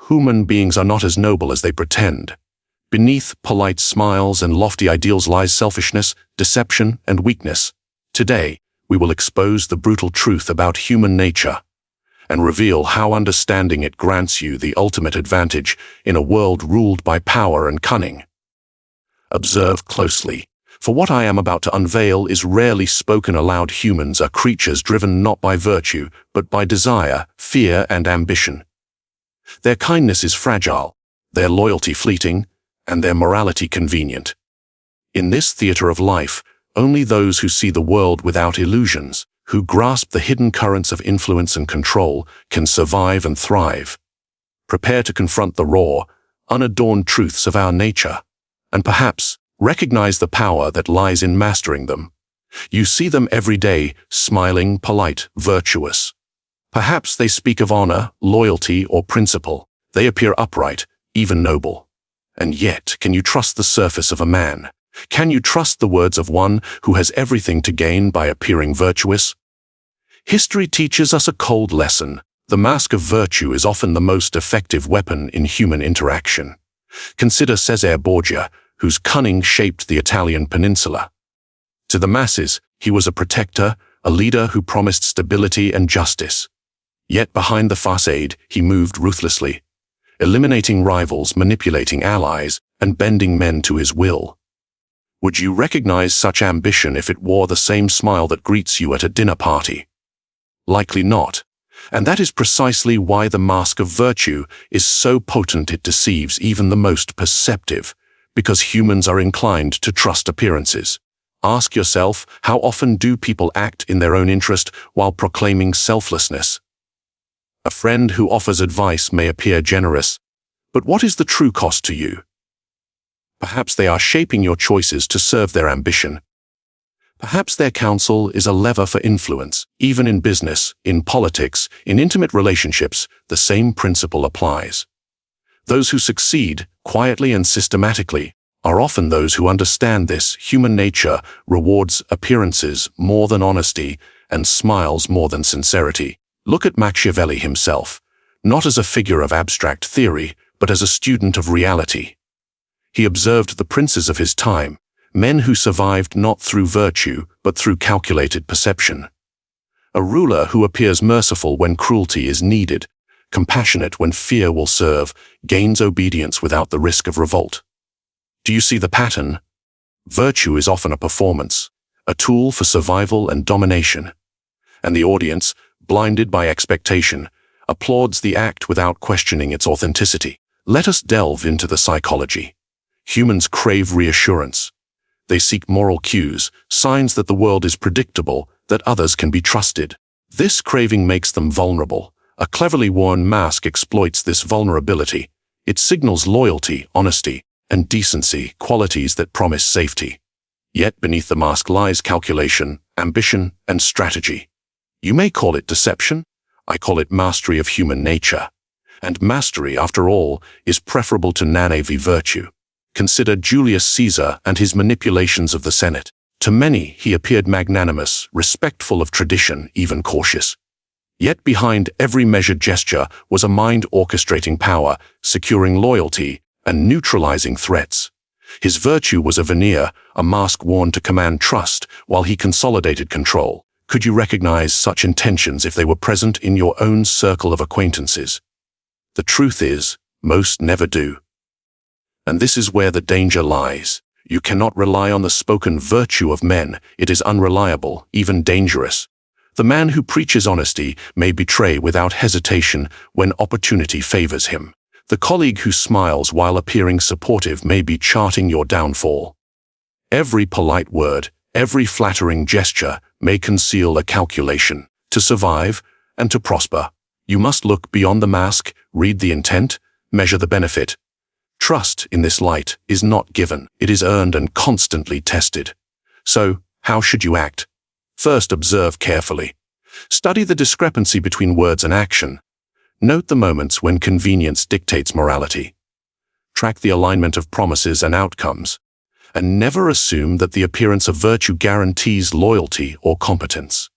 Human beings are not as noble as they pretend. Beneath polite smiles and lofty ideals lies selfishness, deception, and weakness. Today, we will expose the brutal truth about human nature and reveal how understanding it grants you the ultimate advantage in a world ruled by power and cunning. Observe closely, for what I am about to unveil is rarely spoken aloud. Humans are creatures driven not by virtue, but by desire, fear, and ambition. Their kindness is fragile, their loyalty fleeting, and their morality convenient. In this theater of life, only those who see the world without illusions, who grasp the hidden currents of influence and control, can survive and thrive. Prepare to confront the raw, unadorned truths of our nature, and perhaps recognize the power that lies in mastering them. You see them every day, smiling, polite, virtuous. Perhaps they speak of honor, loyalty, or principle. They appear upright, even noble. And yet, can you trust the surface of a man? Can you trust the words of one who has everything to gain by appearing virtuous? History teaches us a cold lesson. The mask of virtue is often the most effective weapon in human interaction. Consider Cesare Borgia, whose cunning shaped the Italian peninsula. To the masses, he was a protector, a leader who promised stability and justice. Yet behind the facade, he moved ruthlessly, eliminating rivals, manipulating allies, and bending men to his will. Would you recognize such ambition if it wore the same smile that greets you at a dinner party? Likely not. And that is precisely why the mask of virtue is so potent it deceives even the most perceptive, because humans are inclined to trust appearances. Ask yourself, how often do people act in their own interest while proclaiming selflessness? A friend who offers advice may appear generous, but what is the true cost to you? Perhaps they are shaping your choices to serve their ambition. Perhaps their counsel is a lever for influence. Even in business, in politics, in intimate relationships, the same principle applies. Those who succeed, quietly and systematically, are often those who understand this. Human nature rewards appearances more than honesty and smiles more than sincerity. Look at Machiavelli himself, not as a figure of abstract theory, but as a student of reality. He observed the princes of his time, men who survived not through virtue, but through calculated perception. A ruler who appears merciful when cruelty is needed, compassionate when fear will serve, gains obedience without the risk of revolt. Do you see the pattern? Virtue is often a performance, a tool for survival and domination. And the audience, blinded by expectation, applauds the act without questioning its authenticity. Let us delve into the psychology. Humans crave reassurance. They seek moral cues, signs that the world is predictable, that others can be trusted. This craving makes them vulnerable. A cleverly worn mask exploits this vulnerability. It signals loyalty, honesty, and decency, qualities that promise safety. Yet beneath the mask lies calculation, ambition, and strategy. You may call it deception. I call it mastery of human nature. And mastery, after all, is preferable to naive virtue. Consider Julius Caesar and his manipulations of the Senate. To many, he appeared magnanimous, respectful of tradition, even cautious. Yet behind every measured gesture was a mind orchestrating power, securing loyalty, and neutralizing threats. His virtue was a veneer, a mask worn to command trust, while he consolidated control. Could you recognize such intentions if they were present in your own circle of acquaintances? The truth is, most never do. And this is where the danger lies. You cannot rely on the spoken virtue of men. It is unreliable, even dangerous. The man who preaches honesty may betray without hesitation when opportunity favors him. The colleague who smiles while appearing supportive may be charting your downfall. Every polite word, every flattering gesture may conceal a calculation. To survive and to prosper, you must look beyond the mask, read the intent, measure the benefit. Trust in this light is not given. It is earned and constantly tested. So, how should you act? First, observe carefully. Study the discrepancy between words and action. Note the moments when convenience dictates morality. Track the alignment of promises and outcomes. And never assume that the appearance of virtue guarantees loyalty or competence.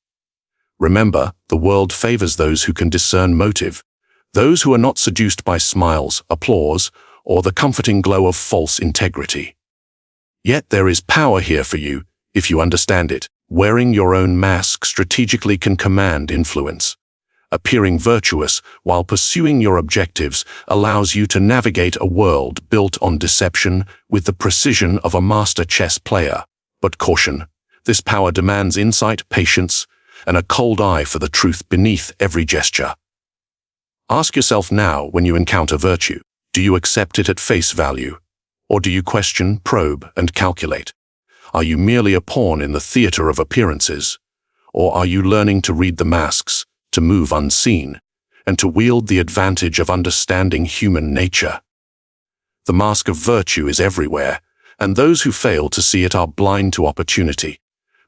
Remember, the world favors those who can discern motive. those who are not seduced by smiles, applause, or the comforting glow of false integrity. Yet there is power here for you, if you understand it. Wearing your own mask strategically can command influence. Appearing virtuous while pursuing your objectives allows you to navigate a world built on deception with the precision of a master chess player. But caution, this power demands insight, patience, and a cold eye for the truth beneath every gesture. Ask yourself now, when you encounter virtue, do you accept it at face value? Or do you question, probe, and calculate? Are you merely a pawn in the theater of appearances? Or are you learning to read the masks, to move unseen, and to wield the advantage of understanding human nature? The mask of virtue is everywhere, and those who fail to see it are blind to opportunity.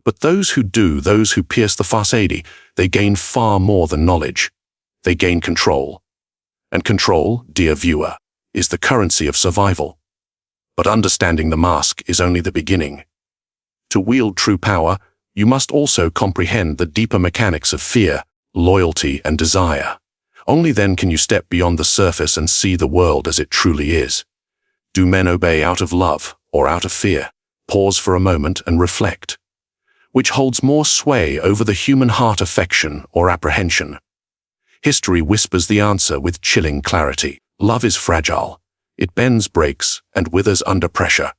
But those who do, those who pierce the facade, they gain far more than knowledge. They gain control. And control, dear viewer, is the currency of survival. But understanding the mask is only the beginning. To wield true power, you must also comprehend the deeper mechanics of fear, loyalty, and desire. Only then can you step beyond the surface and see the world as it truly is. Do men obey out of love or out of fear? Pause for a moment and reflect. Which holds more sway over the human heart, affection or apprehension? History whispers the answer with chilling clarity. Love is fragile. It bends, breaks, and withers under pressure.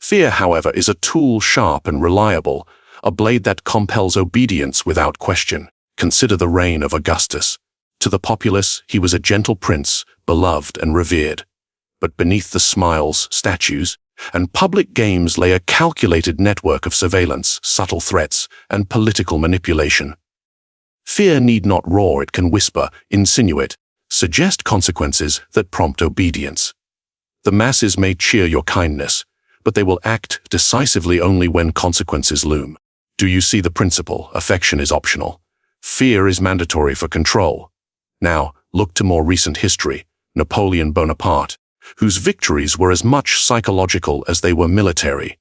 Fear, however, is a tool sharp and reliable, a blade that compels obedience without question. Consider the reign of Augustus. To the populace, he was a gentle prince, beloved and revered. But beneath the smiles, statues, and public games lay a calculated network of surveillance, subtle threats, and political manipulation. Fear need not roar, it can whisper, insinuate, suggest consequences that prompt obedience. The masses may cheer your kindness, but they will act decisively only when consequences loom. Do you see the principle? Affection is optional. Fear is mandatory for control. Now, look to more recent history. Napoleon Bonaparte, whose victories were as much psychological as they were military.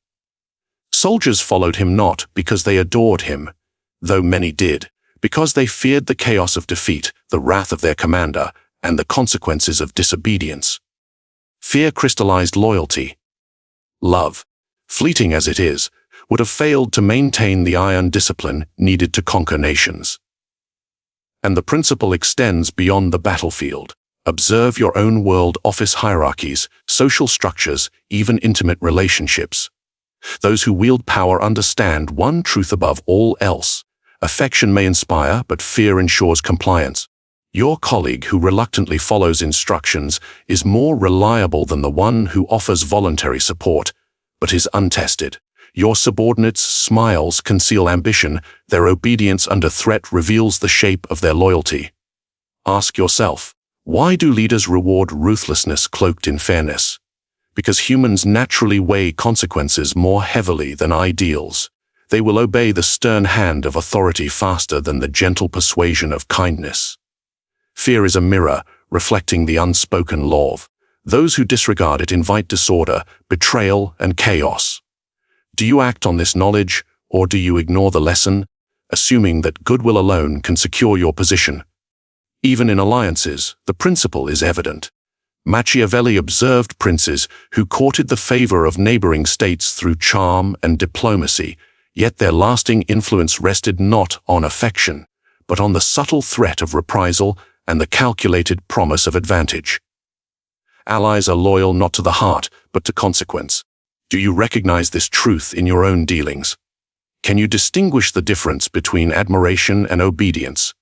Soldiers followed him not because they adored him, though many did, because they feared the chaos of defeat, the wrath of their commander, and the consequences of disobedience. Fear crystallized loyalty. Love, fleeting as it is, would have failed to maintain the iron discipline needed to conquer nations. And the principle extends beyond the battlefield. Observe your own world, office hierarchies, social structures, even intimate relationships. Those who wield power understand one truth above all else. Affection may inspire, but fear ensures compliance. Your colleague who reluctantly follows instructions is more reliable than the one who offers voluntary support, but is untested. Your subordinates' smiles conceal ambition, their obedience under threat reveals the shape of their loyalty. Ask yourself, why do leaders reward ruthlessness cloaked in fairness? Because humans naturally weigh consequences more heavily than ideals. They will obey the stern hand of authority faster than the gentle persuasion of kindness. Fear is a mirror, reflecting the unspoken law. Those who disregard it invite disorder, betrayal, and chaos. Do you act on this knowledge, or do you ignore the lesson, assuming that goodwill alone can secure your position? Even in alliances, the principle is evident. Machiavelli observed princes who courted the favor of neighboring states through charm and diplomacy, yet their lasting influence rested not on affection, but on the subtle threat of reprisal and the calculated promise of advantage. Allies are loyal not to the heart, but to consequence. Do you recognize this truth in your own dealings? Can you distinguish the difference between admiration and obedience?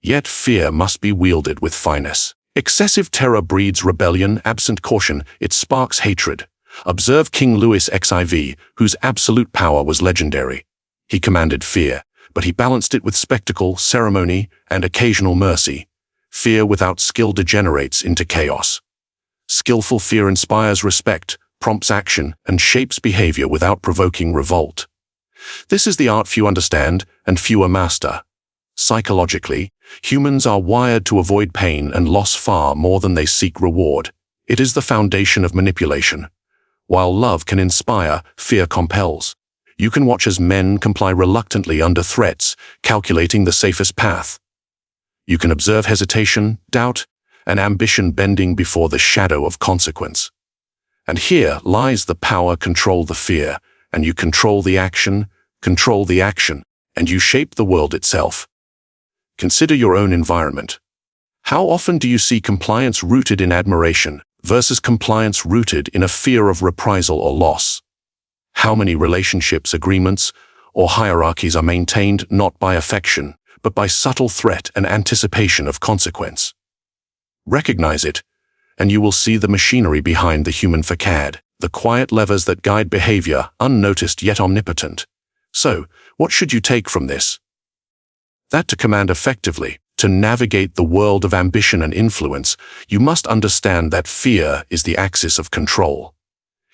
Yet fear must be wielded with finesse. Excessive terror breeds rebellion, absent caution, it sparks hatred. Observe King Louis XIV, whose absolute power was legendary. He commanded fear, but he balanced it with spectacle, ceremony, and occasional mercy. Fear without skill degenerates into chaos. Skillful fear inspires respect, prompts action, and shapes behavior without provoking revolt. This is the art few understand and fewer master. Psychologically, humans are wired to avoid pain and loss far more than they seek reward. It is the foundation of manipulation. While love can inspire, fear compels. You can watch as men comply reluctantly under threats, calculating the safest path. You can observe hesitation, doubt, and ambition bending before the shadow of consequence. And here lies the power control the fear, and you control the action, and you shape the world itself. Consider your own environment. How often do you see compliance rooted in admiration versus compliance rooted in a fear of reprisal or loss? How many relationships, agreements, or hierarchies are maintained not by affection, but by subtle threat and anticipation of consequence? Recognize it, and you will see the machinery behind the human facade, the quiet levers that guide behavior, unnoticed yet omnipotent. So, what should you take from this? That to command effectively, to navigate the world of ambition and influence, you must understand that fear is the axis of control.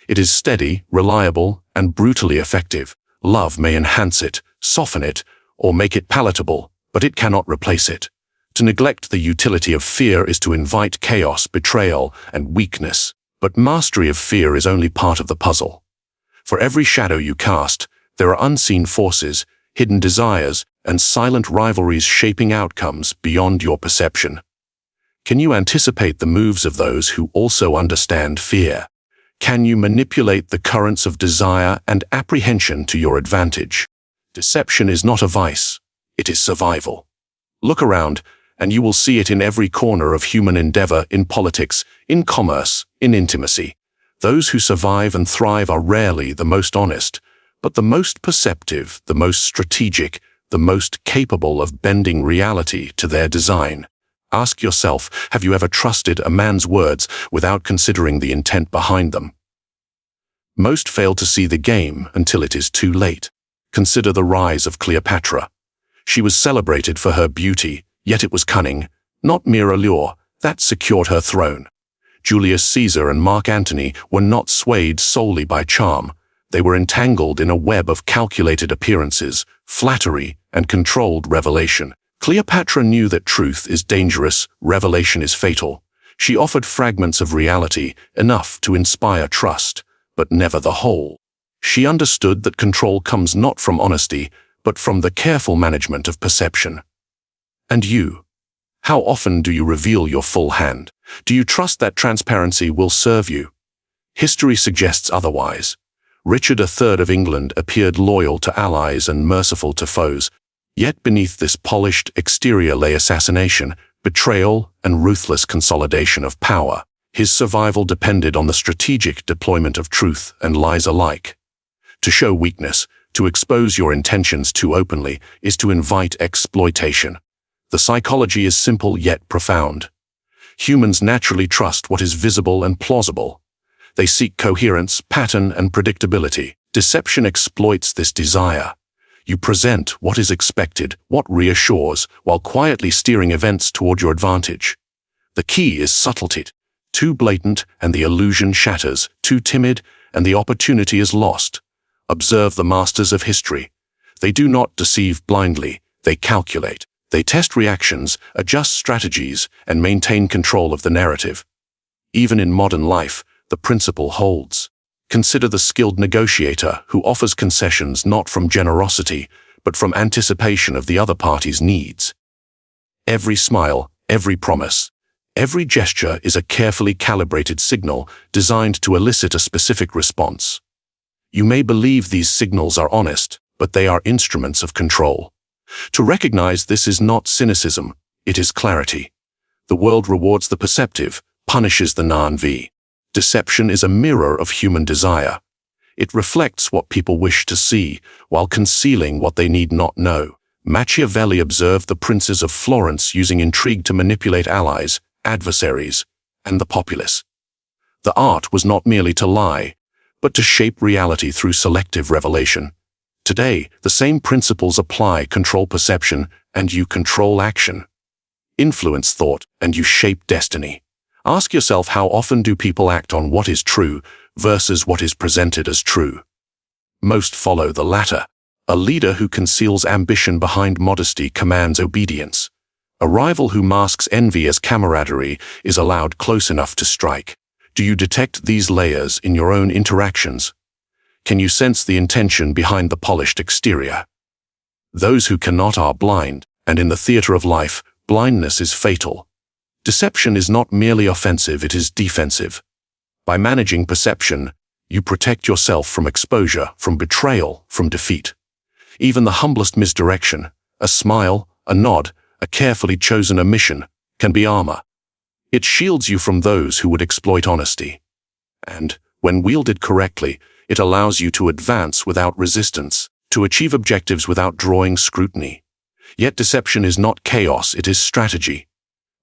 It is steady, reliable, and brutally effective. Love may enhance it, soften it, or make it palatable, but it cannot replace it. To neglect the utility of fear is to invite chaos, betrayal, and weakness. But mastery of fear is only part of the puzzle. For every shadow you cast, there are unseen forces, hidden desires, and silent rivalries shaping outcomes beyond your perception. Can you anticipate the moves of those who also understand fear? Can you manipulate the currents of desire and apprehension to your advantage? Deception is not a vice, it is survival. Look around, and you will see it in every corner of human endeavor, in politics, in commerce, in intimacy. Those who survive and thrive are rarely the most honest, but the most perceptive, the most strategic, the most capable of bending reality to their design. Ask yourself, have you ever trusted a man's words without considering the intent behind them? Most fail to see the game until it is too late. Consider the rise of Cleopatra. She was celebrated for her beauty, yet it was cunning, not mere allure, that secured her throne. Julius Caesar and Mark Antony were not swayed solely by charm. They were entangled in a web of calculated appearances, flattery, and controlled revelation. Cleopatra knew that truth is dangerous, revelation is fatal. She offered fragments of reality, enough to inspire trust, but never the whole. She understood that control comes not from honesty, but from the careful management of perception. And you? How often do you reveal your full hand? Do you trust that transparency will serve you? History suggests otherwise. Richard III of England appeared loyal to allies and merciful to foes, yet beneath this polished exterior lay assassination, betrayal, and ruthless consolidation of power. His survival depended on the strategic deployment of truth and lies alike. To show weakness, to expose your intentions too openly, is to invite exploitation. The psychology is simple yet profound. Humans naturally trust what is visible and plausible. They seek coherence, pattern, and predictability. Deception exploits this desire. You present what is expected, what reassures, while quietly steering events toward your advantage. The key is subtlety. Too blatant, and the illusion shatters. Too timid, and the opportunity is lost. Observe the masters of history. They do not deceive blindly, they calculate. They test reactions, adjust strategies, and maintain control of the narrative. Even in modern life, the principle holds. Consider the skilled negotiator who offers concessions not from generosity, but from anticipation of the other party's needs. Every smile, every promise, every gesture is a carefully calibrated signal designed to elicit a specific response. You may believe these signals are honest, but they are instruments of control. To recognize this is not cynicism, it is clarity. The world rewards the perceptive, punishes the non-V. Deception is a mirror of human desire. It reflects what people wish to see, while concealing what they need not know. Machiavelli observed the princes of Florence using intrigue to manipulate allies, adversaries, and the populace. The art was not merely to lie, but to shape reality through selective revelation. Today, the same principles apply: control perception, and you control action. Influence thought, and you shape destiny. Ask yourself, how often do people act on what is true versus what is presented as true? Most follow the latter. A leader who conceals ambition behind modesty commands obedience. A rival who masks envy as camaraderie is allowed close enough to strike. Do you detect these layers in your own interactions? Can you sense the intention behind the polished exterior? Those who cannot are blind, and in the theater of life, blindness is fatal. Deception is not merely offensive, it is defensive. By managing perception, you protect yourself from exposure, from betrayal, from defeat. Even the humblest misdirection, a smile, a nod, a carefully chosen omission, can be armor. It shields you from those who would exploit honesty. And, when wielded correctly, it allows you to advance without resistance, to achieve objectives without drawing scrutiny. Yet deception is not chaos, it is strategy.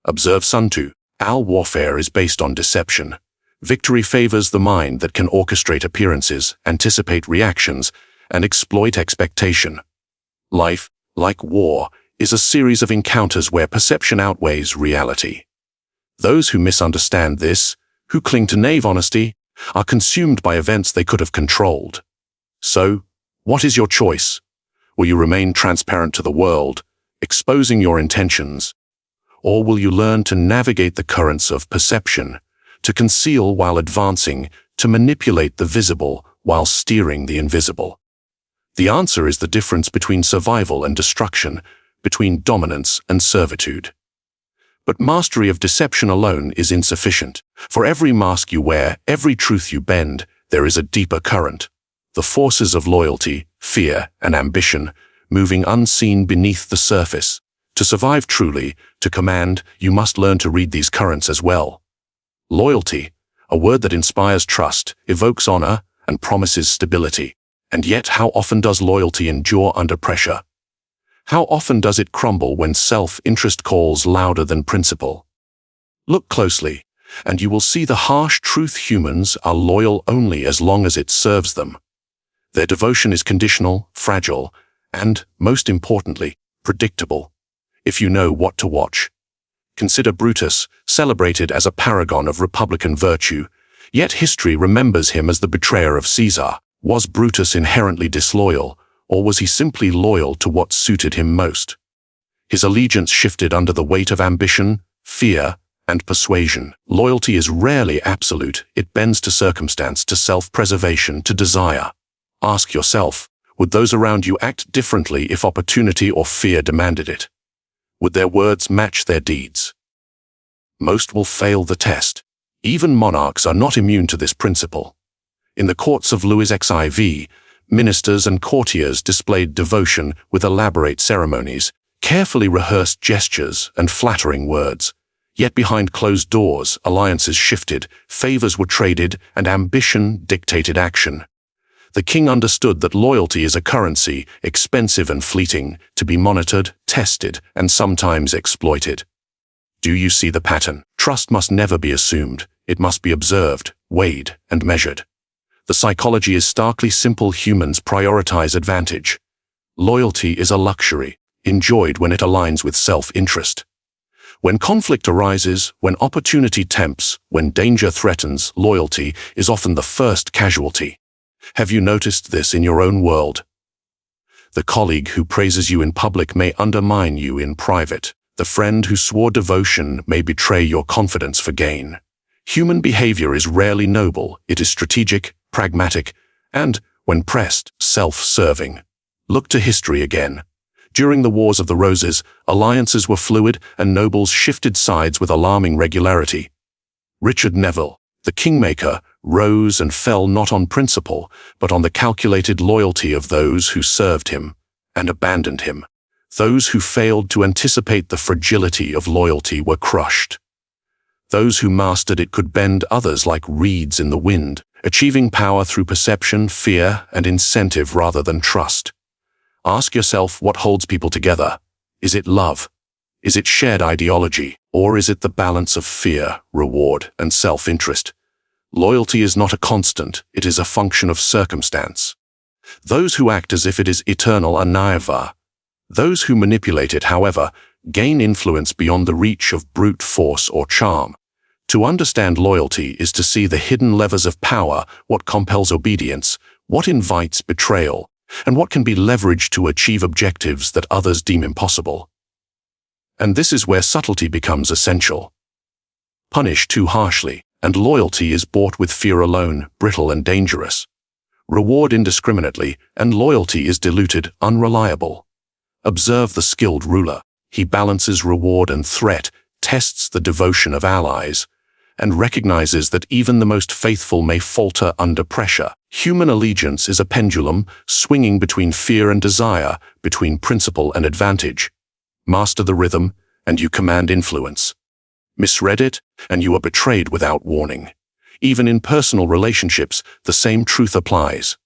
Observe Sun Tzu. All warfare is based on deception. Victory favors the mind that can orchestrate appearances, anticipate reactions, and exploit expectation. Life, like war, is a series of encounters where perception outweighs reality. Those who misunderstand this, who cling to naive honesty, are consumed by events they could have controlled. So, what is your choice? Will you remain transparent to the world, exposing your intentions? Or will you learn to navigate the currents of perception, to conceal while advancing, to manipulate the visible while steering the invisible? The answer is the difference between survival and destruction, between dominance and servitude. But mastery of deception alone is insufficient. For every mask you wear, every truth you bend, there is a deeper current. The forces of loyalty, fear, and ambition, moving unseen beneath the surface. To survive truly, to command, you must learn to read these currents as well. Loyalty, a word that inspires trust, evokes honor, and promises stability. And yet, how often does loyalty endure under pressure? How often does it crumble when self-interest calls louder than principle? Look closely, and you will see the harsh truth: humans are loyal only as long as it serves them. Their devotion is conditional, fragile, and, most importantly, predictable, if you know what to watch. Consider Brutus, celebrated as a paragon of republican virtue, yet history remembers him as the betrayer of Caesar. Was Brutus inherently disloyal, or was he simply loyal to what suited him most? His allegiance shifted under the weight of ambition, fear, and persuasion. Loyalty is rarely absolute. It bends to circumstance, to self-preservation, to desire. Ask yourself, would those around you act differently if opportunity or fear demanded it? Would their words match their deeds? Most will fail the test. Even monarchs are not immune to this principle. In the courts of Louis XIV, ministers and courtiers displayed devotion with elaborate ceremonies, carefully rehearsed gestures, and flattering words. Yet behind closed doors, alliances shifted, favors were traded, and ambition dictated action. The king understood that loyalty is a currency, expensive and fleeting, to be monitored, tested, and sometimes exploited. Do you see the pattern? Trust must never be assumed. It must be observed, weighed, and measured. The psychology is starkly simple. Humans prioritize advantage. Loyalty is a luxury, enjoyed when it aligns with self-interest. When conflict arises, when opportunity tempts, when danger threatens, loyalty is often the first casualty. Have you noticed this in your own world? The colleague who praises you in public may undermine you in private. The friend who swore devotion may betray your confidence for gain. Human behavior is rarely noble. It is strategic, pragmatic, and, when pressed, self-serving. Look to history again. During the Wars of the Roses, alliances were fluid and nobles shifted sides with alarming regularity. Richard Neville, the kingmaker, rose and fell not on principle, but on the calculated loyalty of those who served him and abandoned him. Those who failed to anticipate the fragility of loyalty were crushed. Those who mastered it could bend others like reeds in the wind, achieving power through perception, fear, and incentive rather than trust. Ask yourself what holds people together. Is it love? Is it shared ideology? Or is it the balance of fear, reward, and self-interest? Loyalty is not a constant, it is a function of circumstance. Those who act as if it is eternal are naive. Those who manipulate it, however, gain influence beyond the reach of brute force or charm. To understand loyalty is to see the hidden levers of power, what compels obedience, what invites betrayal, and what can be leveraged to achieve objectives that others deem impossible. And this is where subtlety becomes essential. Punish too harshly, and loyalty is bought with fear alone, brittle and dangerous. Reward indiscriminately, and loyalty is diluted, unreliable. Observe the skilled ruler. He balances reward and threat, tests the devotion of allies, and recognizes that even the most faithful may falter under pressure. Human allegiance is a pendulum swinging between fear and desire, between principle and advantage. Master the rhythm, and you command influence. Misread it, and you are betrayed without warning. Even in personal relationships, the same truth applies.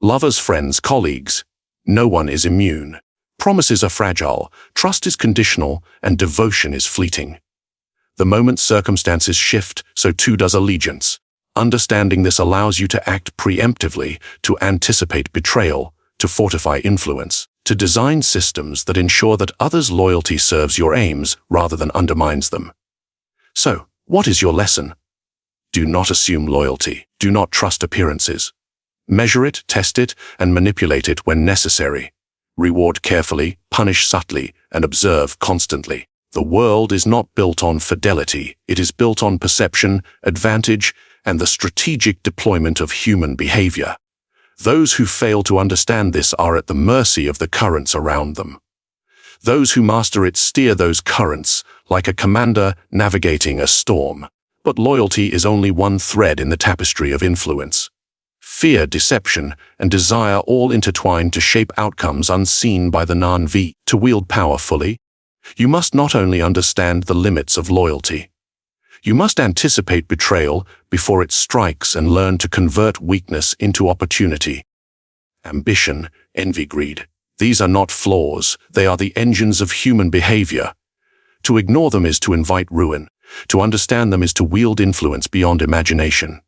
Lovers, friends, colleagues, no one is immune. Promises are fragile, trust is conditional, and devotion is fleeting. The moment circumstances shift, so too does allegiance. Understanding this allows you to act preemptively, to anticipate betrayal, to fortify influence, to design systems that ensure that others' loyalty serves your aims rather than undermines them. So, what is your lesson? Do not assume loyalty. Do not trust appearances. Measure it, test it, and manipulate it when necessary. Reward carefully, punish subtly, and observe constantly. The world is not built on fidelity. It is built on perception, advantage, and the strategic deployment of human behavior. Those who fail to understand this are at the mercy of the currents around them. Those who master it steer those currents, like a commander navigating a storm. But loyalty is only one thread in the tapestry of influence. Fear, deception, and desire all intertwine to shape outcomes unseen by the non-V. To wield power fully, you must not only understand the limits of loyalty. You must anticipate betrayal before it strikes and learn to convert weakness into opportunity. Ambition, envy, greed. These are not flaws, they are the engines of human behavior. To ignore them is to invite ruin. To understand them is to wield influence beyond imagination.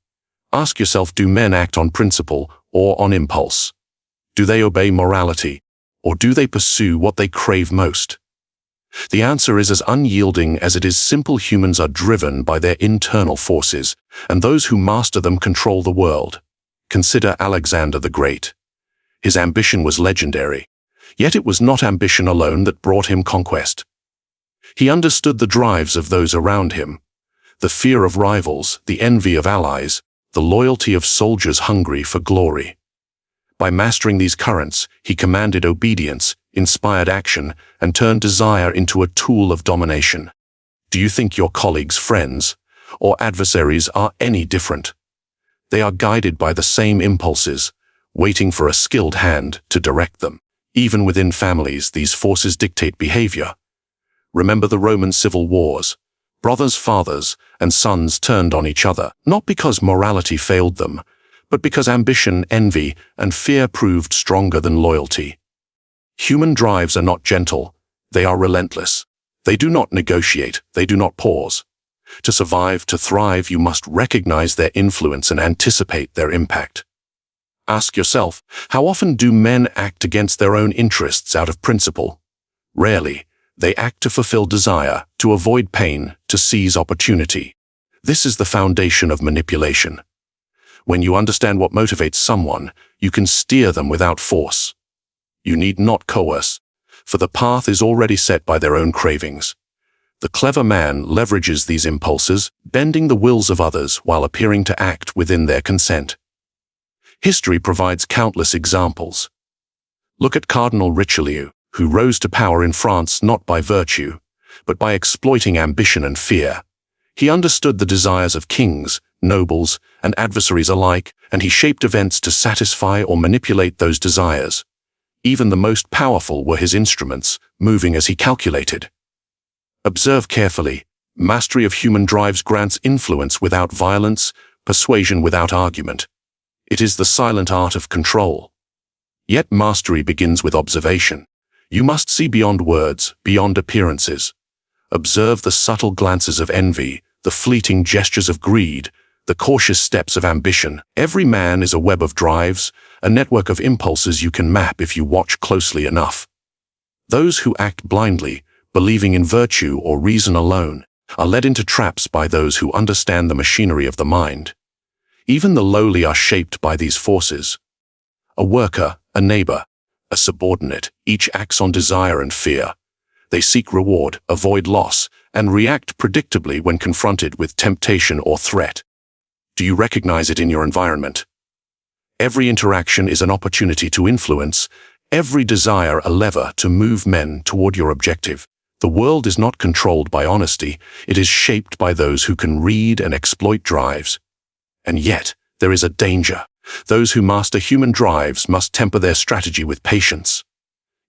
Ask yourself, do men act on principle or on impulse? Do they obey morality, or do they pursue what they crave most? The answer is as unyielding as it is simple. Humans are driven by their internal forces, and those who master them control the world. Consider Alexander the Great. His ambition was legendary, yet it was not ambition alone that brought him conquest. He understood the drives of those around him, the fear of rivals, the envy of allies, the loyalty of soldiers hungry for glory. By mastering these currents, he commanded obedience, inspired action, and turned desire into a tool of domination. Do you think your colleagues, friends, or adversaries are any different? They are guided by the same impulses, waiting for a skilled hand to direct them. Even within families, these forces dictate behavior. Remember the Roman civil wars. Brothers, fathers, and sons turned on each other, not because morality failed them, but because ambition, envy, and fear proved stronger than loyalty. Human drives are not gentle, they are relentless. They do not negotiate, they do not pause. To survive, to thrive, you must recognize their influence and anticipate their impact. Ask yourself, how often do men act against their own interests out of principle? Rarely. They act to fulfill desire, to avoid pain, to seize opportunity. This is the foundation of manipulation. When you understand what motivates someone, you can steer them without force. You need not coerce, for the path is already set by their own cravings. The clever man leverages these impulses, bending the wills of others while appearing to act within their consent. History provides countless examples. Look at Cardinal Richelieu, who rose to power in France not by virtue, but by exploiting ambition and fear. He understood the desires of kings, nobles, and adversaries alike, and he shaped events to satisfy or manipulate those desires. Even the most powerful were his instruments, moving as he calculated. Observe carefully. Mastery of human drives grants influence without violence, persuasion without argument. It is the silent art of control. Yet mastery begins with observation. You must see beyond words, beyond appearances. Observe the subtle glances of envy, the fleeting gestures of greed, the cautious steps of ambition. Every man is a web of drives, a network of impulses you can map if you watch closely enough. Those who act blindly, believing in virtue or reason alone, are led into traps by those who understand the machinery of the mind. Even the lowly are shaped by these forces. A worker, a neighbor, a subordinate, each acts on desire and fear. They seek reward, avoid loss, and react predictably when confronted with temptation or threat. Do you recognize it in your environment? Every interaction is an opportunity to influence, every desire a lever to move men toward your objective. The world is not controlled by honesty, it is shaped by those who can read and exploit drives. And yet, there is a danger. Those who master human drives must temper their strategy with patience.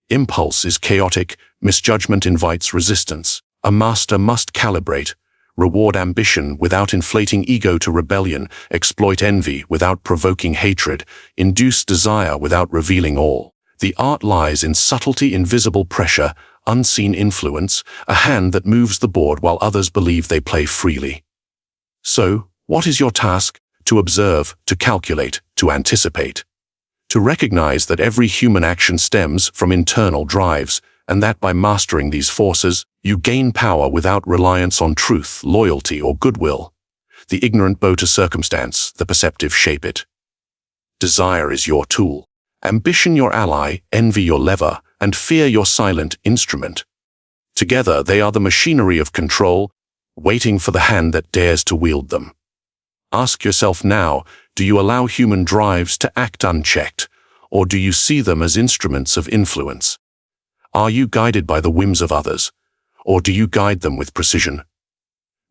Impulse is chaotic, misjudgment invites resistance. A master must calibrate, reward ambition without inflating ego to rebellion, exploit envy without provoking hatred, induce desire without revealing all. The art lies in subtlety, invisible pressure, unseen influence, a hand that moves the board while others believe they play freely. So, what is your task? To observe, to calculate, to anticipate. To recognize that every human action stems from internal drives, and that by mastering these forces, you gain power without reliance on truth, loyalty, or goodwill. The ignorant bow to circumstance, the perceptive shape it. Desire is your tool, ambition your ally, envy your lever, and fear your silent instrument. Together they are the machinery of control, waiting for the hand that dares to wield them. Ask yourself now, do you allow human drives to act unchecked, or do you see them as instruments of influence? Are you guided by the whims of others, or do you guide them with precision?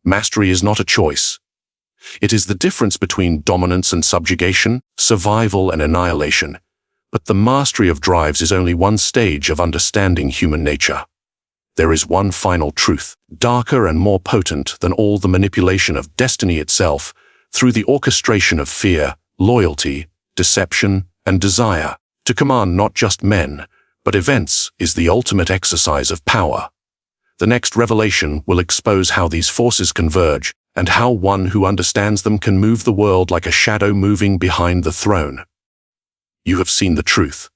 Mastery is not a choice. It is the difference between dominance and subjugation, survival and annihilation. But the mastery of drives is only one stage of understanding human nature. There is one final truth, darker and more potent than all the manipulation of destiny itself, through the orchestration of fear, loyalty, deception, and desire. To command not just men, but events is the ultimate exercise of power. The next revelation will expose how these forces converge, and how one who understands them can move the world like a shadow moving behind the throne. You have seen the truth.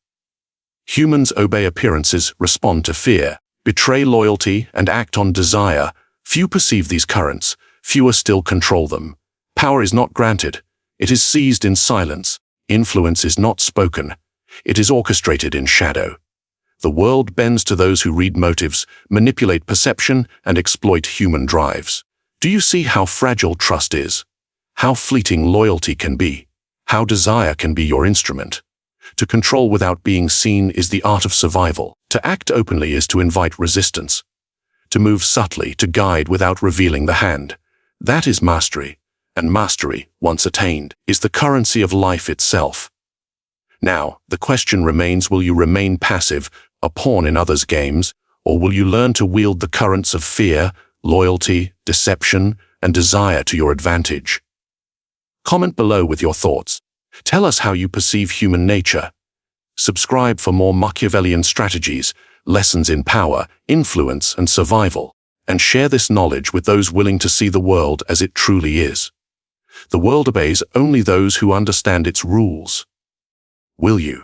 Humans obey appearances, respond to fear, betray loyalty, and act on desire. Few perceive these currents, fewer still control them. Power is not granted, it is seized in silence. Influence is not spoken, it is orchestrated in shadow. The world bends to those who read motives, manipulate perception, and exploit human drives. Do you see how fragile trust is? How fleeting loyalty can be? How desire can be your instrument? To control without being seen is the art of survival. To act openly is to invite resistance. To move subtly, to guide without revealing the hand. That is mastery, and mastery, once attained, is the currency of life itself. Now, the question remains, will you remain passive, a pawn in others' games, or will you learn to wield the currents of fear, loyalty, deception, and desire to your advantage? Comment below with your thoughts. Tell us how you perceive human nature. Subscribe for more Machiavellian strategies, lessons in power, influence, and survival, and share this knowledge with those willing to see the world as it truly is. The world obeys only those who understand its rules. Will you?